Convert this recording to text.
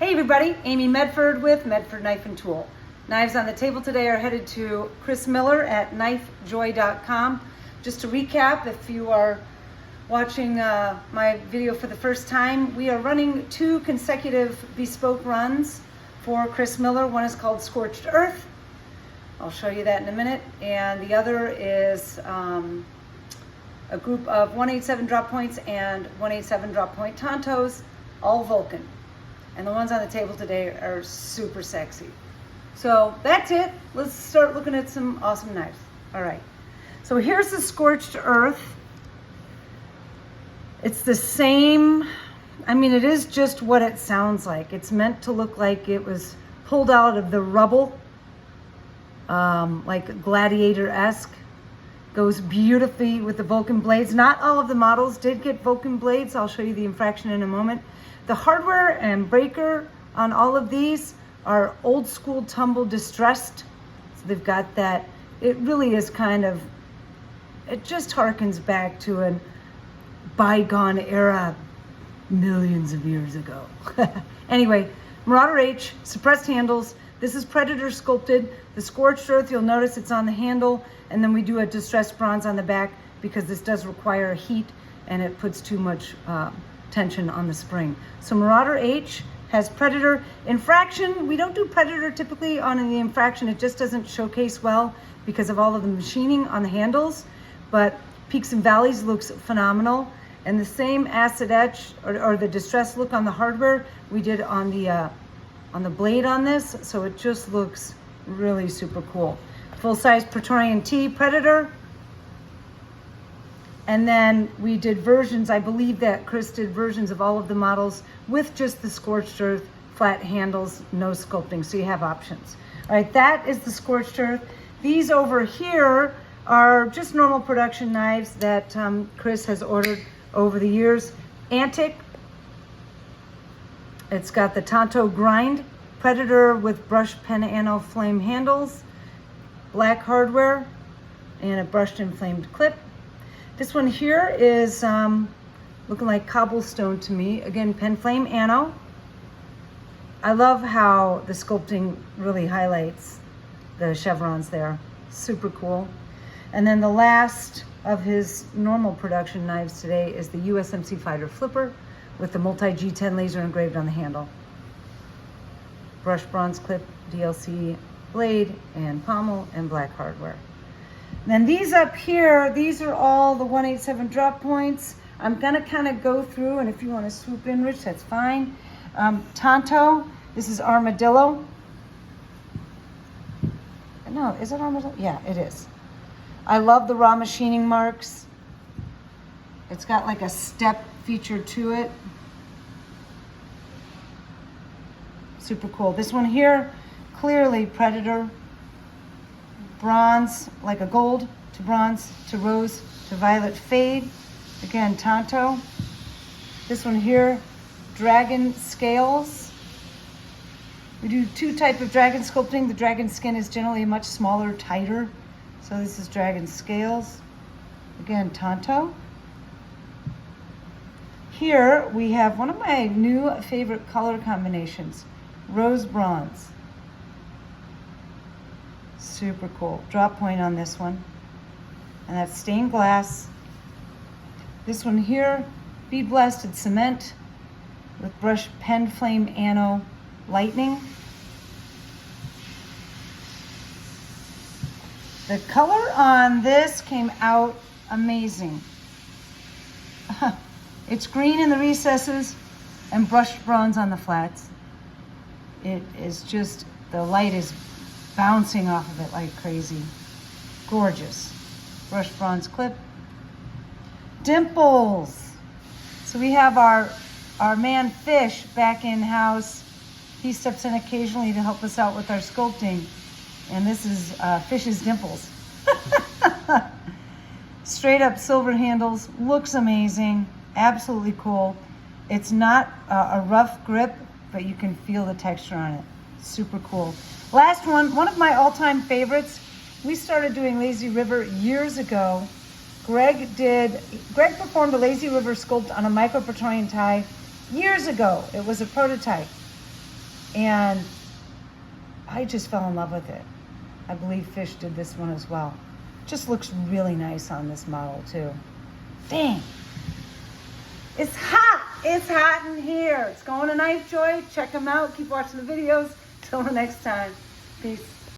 Hey everybody, Amy Medford with Medford Knife and Tool. Knives on the table today are headed to Chris Miller at knifejoy.com. Just to recap, if you are watching my video for the first time, we are running 2 consecutive bespoke runs for Chris Miller. One is called Scorched Earth. I'll show you that in a minute. And the other is a group of 187 drop points and 187 drop point Tontos, all Vulcan. And the ones on the table today are super sexy. So that's it. Let's start looking at some awesome knives. All right. So here's the Scorched Earth. It's the same, it is just what it sounds like. It's meant to look like it was pulled out of the rubble, like Gladiator-esque. Goes beautifully with the Vulcan blades. Not all of the models did get Vulcan blades. I'll show you the infraction in a moment. The hardware and breaker on all of these are old school tumble distressed. So they've got that, it really is it just harkens back to a bygone era millions of years ago. Anyway, Marauder H, suppressed handles. This is Predator sculpted. The Scorched Earth, you'll notice it's on the handle, and then we do a distressed bronze on the back because this does require heat and it puts too much tension on the spring. So Marauder H has Predator. Infraction, we don't do Predator typically on the infraction. It just doesn't showcase well because of all of the machining on the handles, but Peaks and Valleys looks phenomenal. And the same acid etch or the distressed look on the hardware we did on the blade on this, so it just looks really super cool. Full-size Praetorian T Predator. And then we did versions, I believe that Chris did versions of all of the models with just the Scorched Earth, flat handles, no sculpting, so you have options. All right, that is the Scorched Earth. These over here are just normal production knives that Chris has ordered over the years. Antic. It's got the Tonto grind, Predator with brushed pen ano flame handles, black hardware, and a brushed and flamed clip. This one here is looking like cobblestone to me. Again, pen flame ano. I love how the sculpting really highlights the chevrons there. Super cool. And then the last of his normal production knives today is the USMC Fighter Flipper with the multi-G10 laser engraved on the handle. Brushed bronze clip, DLC blade, and pommel, and black hardware. And then these up here, these are all the 187 drop points. I'm gonna kind of go through, and if you want to swoop in, Rich, that's fine. Tonto, this is Armadillo. No, is it Armadillo? Yeah, it is. I love the raw machining marks. It's got like a step feature to it. Super cool. This one here, clearly Predator. Bronze, like a gold to bronze to rose to violet fade. Again, Tonto. This one here, Dragon Scales. We do 2 types of dragon sculpting. The dragon skin is generally much smaller, tighter. So this is Dragon Scales. Again, Tonto. Here we have one of my new favorite color combinations, Rose Bronze. Super cool. Drop point on this one. And that's stained glass. This one here, bead blasted cement with brushed pen flame ano lightning. The color on this came out amazing. It's green in the recesses and brushed bronze on the flats. It is just, the light is bouncing off of it like crazy. Gorgeous. Brushed bronze clip. Dimples. So we have our man Fish back in house. He steps in occasionally to help us out with our sculpting. And this is Fish's Dimples. Straight up silver handles. Looks amazing. Absolutely cool. It's not a rough grip, but you can feel the texture on it. Super cool. Last one of my all-time favorites. We started doing Lazy River years ago. Greg performed a Lazy River sculpt on a micro Praetorian tie years ago. It was a prototype. And I just fell in love with it. I believe Fish did this one as well. Just looks really nice on this model too. Dang. It's hot. It's hot in here. It's going to Knife Joy. Check them out. Keep watching the videos. Till the next time. Peace.